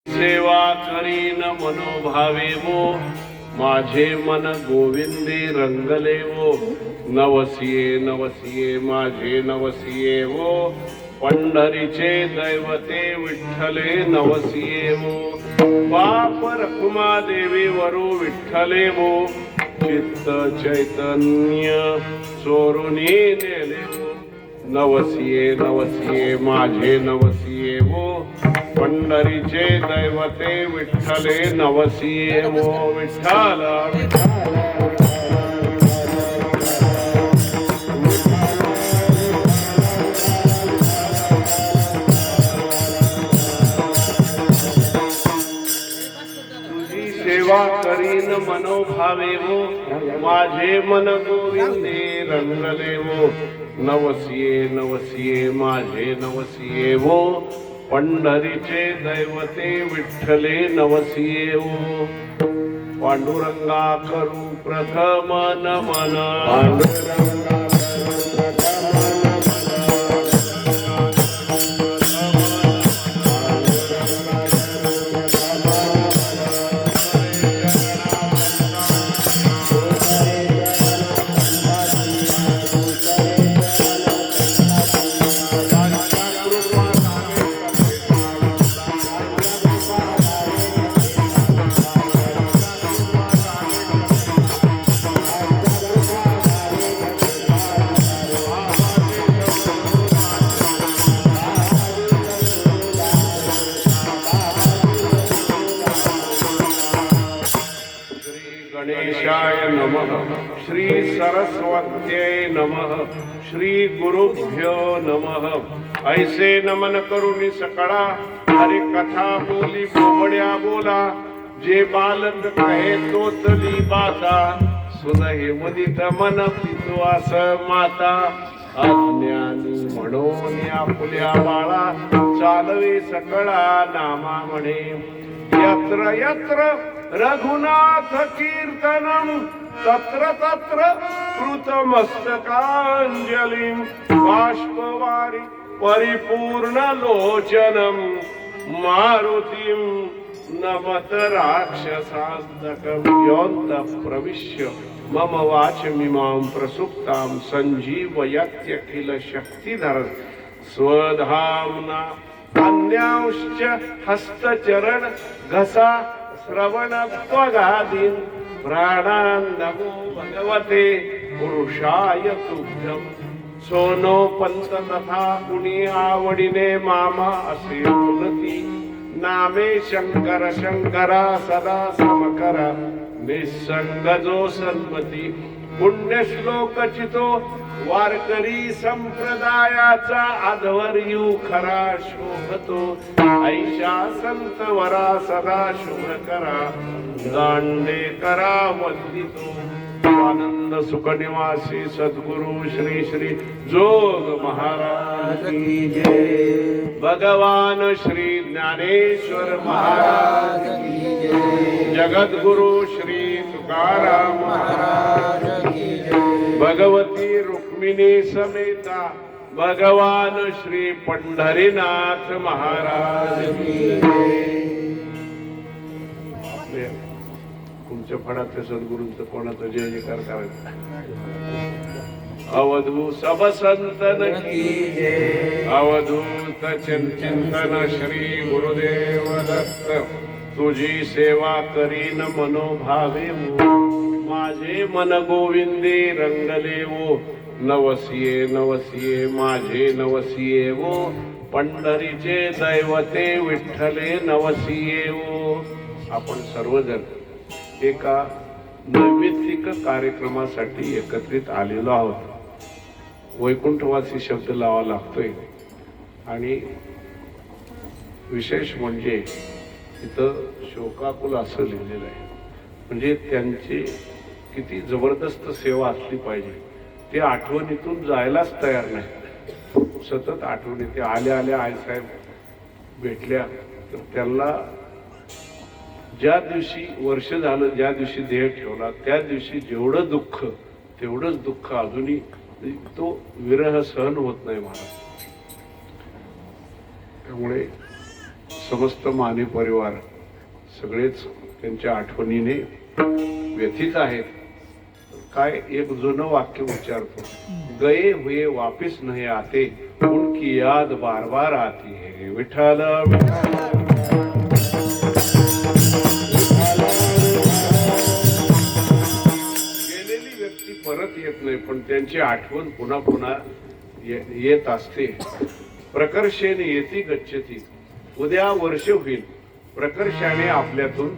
सेवा करीन मनोभावे वो माझे मन गोविंदे रंगले वो नवसिये नवसिये माझे नवसिये वो पंढरीचे दैवते विठ्ठले नवसिये वो बाप रखुमा देवी वरु विठ्ठले वो चित्त चैतन्य चोरुनी नेले वो नवसिये नवसिये माझे नवसिये वो पंढरीचे दैवते विठ्ठले नवसिये वो विठ्ठल तुझी सेवा करीन मनोभावे वो माझे मन गोविंदे रंगले वो नवसिये नवसिये माझे नवसिये वो पंढरीचे दैवते विठ्ठले नवसिये वो पांडुरंगा करू प्रथम नमन पांडुरंगा गणेशाय नमः श्री सरस्वत्यै नमः श्री गुरुभ्यो नमः ऐसे नमन करुणी सकळा हरि कथा बोली बोबड्या बोला जे बालक कहे तो तली बाता सुन हे मुदित मन पितो आस माता अज्ञानी म्हणून आपुल्या बाळा चालवे सकळा नामा म्हणे यत्र यत्र रघुनाथ कीर्तनम तत्र तत्र कृतमस्तकांजलिं बाष्पवारि परिपूर्ण लोचनम मारुतिं नमत राक्षसान्तकं योऽन्तः प्रविश्य मम वाचमिमां प्रसुप्तां सञ्जीवयत्यखिल शक्तिधर स्वधाम्ना अन्यांश्च हस्तचरण घसा श्रवण त्वगादीन प्राणान् नमो भगवते पुरुषाय तुभ्यं सोनो पंत तथा कुणी आवडीने मामा असे बोलती नामे शंकर शंकरा सदा समकरा निसंग जो सन्मती पुण्य श्लोक चितो वारकरी संप्रदायाचा आध्वर्यू खरा शोभतो ऐशा संत वरा सदा शुभ करा दांडे करा वंदितो आनंद सुख निवासी सद्गुरु श्री श्री जोग महाराज की जय भगवान श्री ज्ञानेश्वर महाराज की जय जगद्गुरु श्री तुकाराम महाराज की जय भगवती रुक्मिणी समेता भगवान श्री पंढरीनाथ महाराज की जय तुमच्या फडातल्या सद्गुरूंचं कोणाचं जय जयकार करायचा अवधू सब संतन की जय अवधूत चिंतन श्री गुरुदेव दत्त तुझी सेवा करीन मनोभावे वो माझे मन गोविंदे रंगले वो नवसिये नवसिये माझे नवसिये वो पंढरीचे दैवते विठ्ठले नवसिये वो आपण सर्वजण एका नैमित्तिक कार्यक्रमासाठी एकत्रित आलेलो आहोत वैकुंठवासी शब्द लावा लागतोय आणि विशेष म्हणजे इथं शोकाकुल असं लिहिलेलं आहे म्हणजे त्यांची किती जबरदस्त सेवा असली पाहिजे ते आठवणीतून जायलाच तयार नाही सतत आठवणी ते आल्या आल्या आईसाहेब भेटल्या तर त्यांना ज्या दिवशी वर्ष झालं ज्या दिवशी देह ठेवला त्या दिवशी जेवढं दुःख तेवढंच दुःख अजूनही तो विरह सहन होत नाही महाराज त्यामुळे समस्त माने परिवार सगळेच त्यांच्या आठवणीने व्यथित आहेत. काय एक जुनं वाक्य उच्चारतो, गए हुए वापिस नहीं आते, उनकी याद बार बार आती है. विठ्ठल गेलेली व्यक्ती परत येत नाही, पण त्यांची आठवण पुन्हा पुन्हा येत असते. प्रकर्षेने येती गच्छती. उद्या वर्ष होईल, प्रकर्षाने आपल्यातून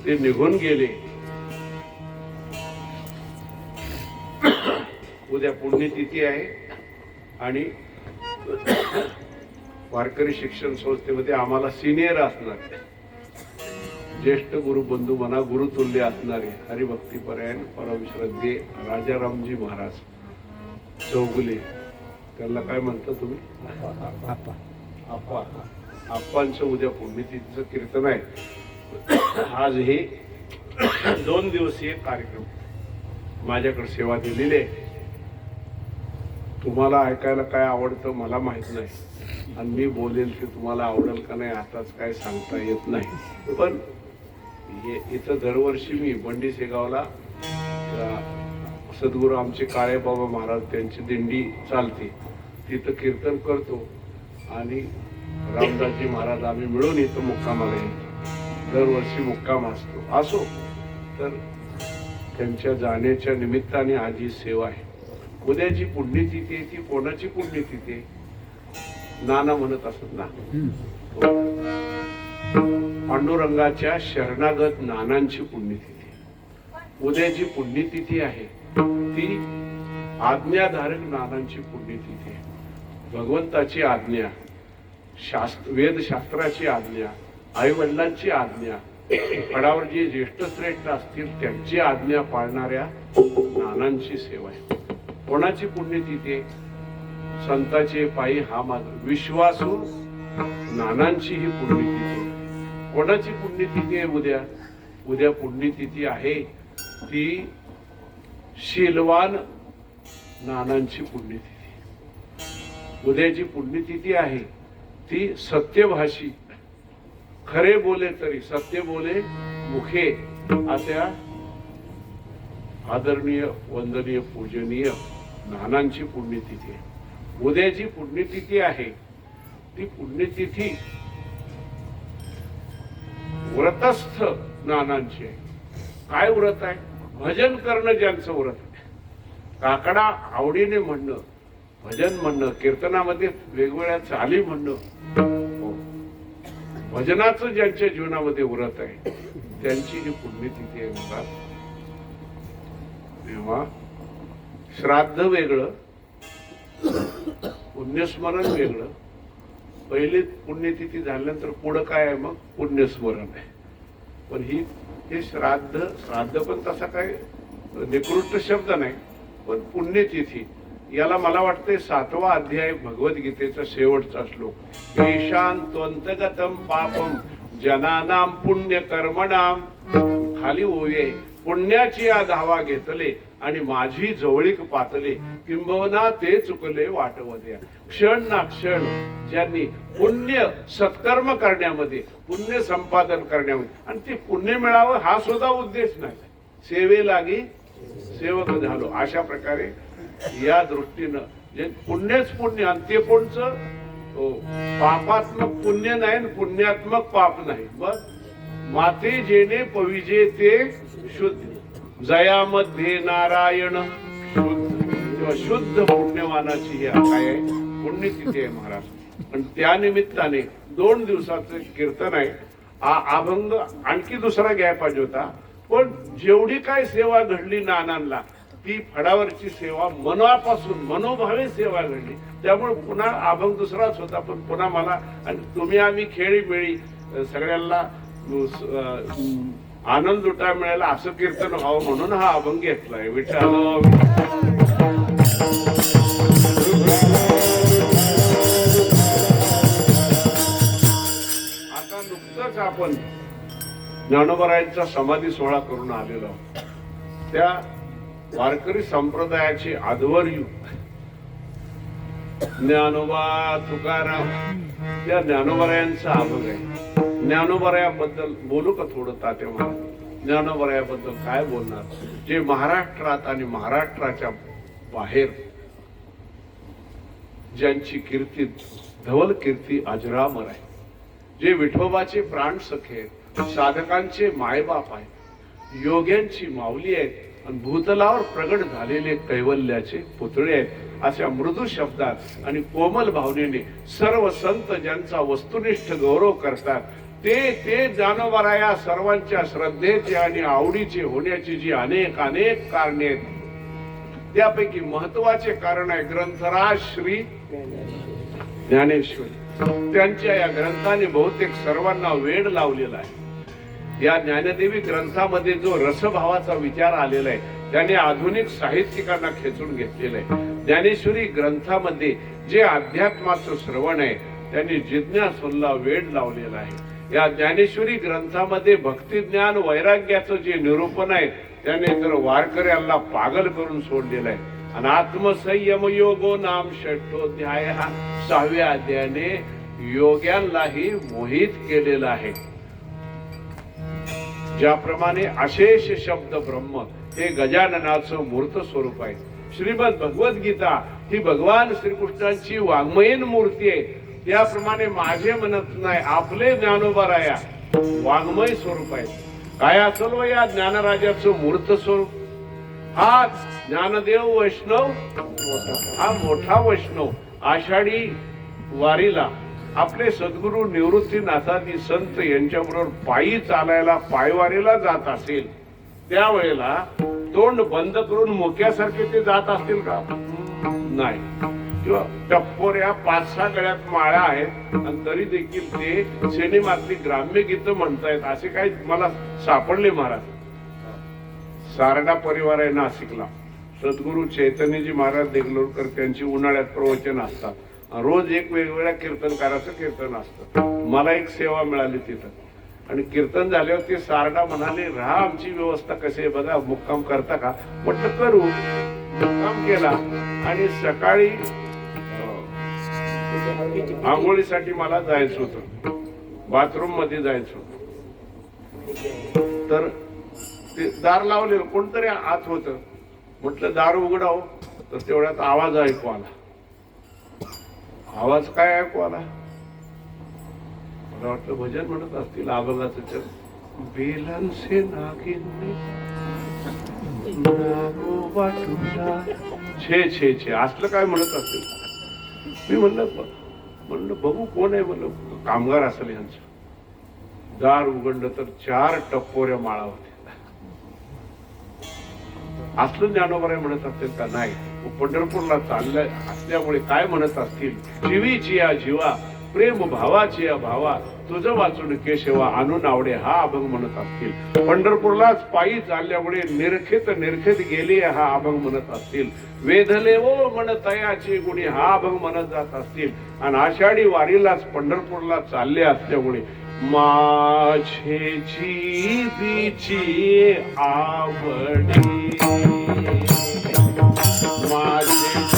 ते निघून गेले. उद्या पुण्यतिथी आहे आणि वारकरी शिक्षण संस्थेमध्ये आम्हाला सिनियर असणार, ज्येष्ठ गुरुबंधू म्हणा, गुरुतुल्य असणारे हरिभक्तीपरायण परम श्रद्धे राजारामजी महाराज चौगुले, त्यांना काय म्हणता तुम्ही? आप्पा. आप्पांचं उद्या पुण्यतिथीचं कीर्तन आहे. आज हे 2 दिवसीय कार्यक्रम माझ्याकडे सेवा दिलेली आहे. तुम्हाला ऐकायला काय आवडतं मला माहित नाही, आणि मी बोलेल ते तुम्हाला आवडेल का नाही आताच काय सांगता येत नाही. पण इथं दरवर्षी मी बंडी शेगावला सद्गुरू आमचे काळे बाबा महाराज त्यांची दिंडी चालते, तिथं कीर्तन करतो आणि रामदासजी महाराज आम्ही मिळून इथं मुक्कामाला येतो. दरवर्षी मुक्काम असो. तर त्यांच्या जाण्याच्या निमित्ताने आज ही सेवा आहे. उद्याची पुण्यतिथी आहे, ती कोणाची पुण्यतिथी आहे? नाना म्हणत असत ना, पांडुरंगाच्या शरणागत नानांची पुण्यतिथी. उद्याची पुण्यतिथी आहे ती आज्ञाधारक नानांची पुण्यतिथी आहे. भगवंताची आज्ञा, वेदशास्त्राची आज्ञा, आई वडिलांची आज्ञा, फडावर जे ज्येष्ठ श्रेष्ठ असतील त्यांची आज्ञा पाळणाऱ्या नानांची सेवा आहे. कोणाची पुण्यतिथी आहे? संताचे पायी हा माझा विश्वासू नानांची ही पुण्यतिथी आहे. कोणाची पुण्यतिथी आहे उद्या? उद्या पुण्यतिथी आहे ती शीलवान नानांची पुण्यतिथी. उद्याची पुण्यतिथी आहे ती सत्यभाषी, खरे बोले तरी सत्य बोले मुखे अशा आदरणीय वंदनीय पूजनीय नानांची पुण्यतिथी आहे. उद्याची पुण्यतिथी आहे ती पुण्यतिथी व्रतस्थ नानांची आहे. काय व्रत आहे? भजन करणं ज्यांचं व्रत आहे. काकडा आवडीने म्हणणं, भजन म्हणणं, कीर्तनामध्ये वेगवेगळ्या चाली म्हणणं, भजनाचं ज्यांच्या जीवनामध्ये व्रत आहे त्यांची ही पुण्यतिथी आहे. बघा, तेव्हा श्राद्ध वेगळं, पुण्यस्मरण वेगळं. पहिली पुण्यतिथी झाल्यानंतर पुढं काय आहे? मग पुण्यस्मरण आहे. पण हे श्राद्ध पण तसा काय निकृष्ट शब्द नाही, पण पुण्यतिथी याला मला वाटतंय 7वा अध्याय भगवद्गीतेचा शेवटचा श्लोक, ईशान्त्वन्तगतं पापम जनानां पुण्य कर्मणाम. खाली ओवे, पुण्याची या धावा घेतले आणि माझी जवळीक पातले, किंबहुना ते चुकले वाटवद्या. क्षण ना क्षण ज्यांनी पुण्य सत्कर्म करण्यामध्ये, पुण्य संपादन करण्यामध्ये, आणि ते पुण्य मिळावं हा सुद्धा उद्देश नाही, सेवे लागी सेवक झालो, अशा प्रकारे या दृष्टीनं जे पुण्यच पुण्य, आणि ते कोणचं? पापात्मक पुण्य नाही, पुण्यात्मक पाप नाही. मग माते जेणे पविजे ते शुद्ध, जयामध्ये नारायण शुद्ध. तेव्हा शुद्ध पुण्यवानाची ही काय आहे? पुण्यतिथी आहे महाराज. आणि त्या निमित्ताने 2 दिवसाचं कीर्तन आहे. अभंग आणखी दुसरा घ्यायला पाहिजे होता, पण जेवढी काय सेवा घडली नानांना, ती फडावरची सेवा मनापासून मनोभावे सेवा घडली. त्यामुळे पुन्हा अभंग दुसराच होता, पण पुन्हा मला आणि तुम्ही आम्ही खेळी मिळी सगळ्यांना आनंद लुटा मिळाला असं कीर्तन व्हावं म्हणून हा अभंग घेतलाय. विठ्ठल आता नुकतंच आपण ज्ञानोबरायांचा समाधी सोहळा करून आलेलो आहोत. त्या वारकरी संप्रदायाचे आध्वर्यू ज्ञानोबा तुकाराम, त्या ज्ञानोबरायांचा अभंग आहे. ज्ञानोबरायाबद्दल बोलू का थोडं तात्या मला? ज्ञानोबरायाबद्दल काय बोलणार? जे महाराष्ट्रात आणि महाराष्ट्राच्या बाहेर ज्यांची कीर्ती धवल कीर्ती अजरामर आहे, जे विठोबाचे प्राण सखे आहेत, साधकांचे मायबाप आहेत, योग्यांची माऊली आहेत आणि भूतलावर प्रगट झालेले कैवल्याचे पुतळे आहेत, अशा मृदू शब्दात आणि कोमल भावनेने सर्व संत ज्यांचा वस्तुनिष्ठ गौरव करतात ते ज्ञानोबराया सर्वांच्या श्रद्धेचे आणि आवडीचे होण्याची जी अनेक कारणे आहेत, त्यापैकी महत्वाचे कारण आहे ग्रंथराज श्री ज्ञानेश्वरी. त्यांच्या या ग्रंथाने बहुतेक सर्वांना वेड लावलेला आहे. या ज्ञानदेवी ग्रंथामध्ये जो रसभावाचा विचार आलेला आहे त्याने आधुनिक साहित्यिकांना खेचून घेतलेला आहे. ज्ञानेश्वरी ग्रंथामध्ये जे अध्यात्माचं श्रवण आहे त्यांनी जिज्ञासूला वेड लावलेला आहे. या ज्ञानेश्वरी ग्रंथामध्ये भक्ती ज्ञान वैराग्याचं जे निरूपण आहे त्याने तर वारकऱ्यांना पागल करून सोडलेलं आहे. आणि आत्मसंयम योगो नाम षष्ठोध्याय हा 6व्या अध्यायाने योग्यांनाही मोहित केलेला आहे. ज्याप्रमाणे अशेष शब्द ब्रह्म हे गजाननाचं मूर्त स्वरूप आहे. श्रीमद भगवद्गीता ही भगवान श्रीकृष्णांची वाङ्मयीन मूर्ती आहे. त्याप्रमाणे माझे म्हणत नाही, आपले ज्ञानोबराया वाङ्मय स्वरूप आहे. काय असेल व या ज्ञानराजाचं मूर्त स्वरूप? हा ज्ञानदेव वैष्णव, हा मोठा वैष्णव आषाढी वारीला आपले सद्गुरू निवृत्तीनाथादी संत यांच्याबरोबर पायी चालायला पायवारीला जात असेल त्यावेळेला तोंड बंद करून मोक्यासारखे ते जात असतील का? नाही. किंवा टप्पोऱ्या 5-6 गळ्यात माळा आहेत आणि तरी देखील ते सिनेमातली ग्राम्य गीतं म्हणतायत असे काही मला सापडले महाराज. सारडा परिवार आहे नाशिकला, सद्गुरू चैतन्यजी महाराज देगलूरकर त्यांची उन्हाळ्यात प्रवचन असतात. रोज एक वेगवेगळ्या कीर्तनकाराचं कीर्तन असतं. मला एक सेवा मिळाली तिथं आणि कीर्तन झाल्यावर ते सारडा म्हणाले, राहा आमची व्यवस्था कशी आहे बघा, मुक्काम करता का? म्हटलं करू. मुक्काम केला आणि सकाळी आंघोळीसाठी मला जायचं होतं, बाथरूम मध्ये जायचं होतं. तर ते दार लावलेलं, कोणतरी आत होत. म्हटलं दार उघडाव, तर तेवढ्यात आवाज ऐकू आला. आवाज काय ऐकू आला? मला वाटलं भजन म्हणत असतील अभंगाचं. बेलांचे नागिनी छे छे छे असलं काय म्हणत असतील. मी म्हणलं बघू कोण आहे. म्हणलं कामगार असेल यांचं. दार उघडलं तर 4 टप्पोऱ्या माळा होत्या. असलं ज्ञानोबराय म्हणत असतील का? नाही. पंढरपूरला चाललंय असल्यामुळे काय म्हणत असतील? जीवीची या जीवा प्रेम भावाची या भावा तुझं वाचून केशवा आणून आवडे हा अभंग म्हणत असतील. पंढरपूरलाच पायी चालल्यामुळे निरखेत गेले हा अभंग म्हणत असतील. वेधले ओ मन तयाची गुणी हा अभंग म्हणत जात असतील. आणि आषाढी वारीलाच पंढरपूरला चालले असल्यामुळे माझे जीवीची आवडी माझे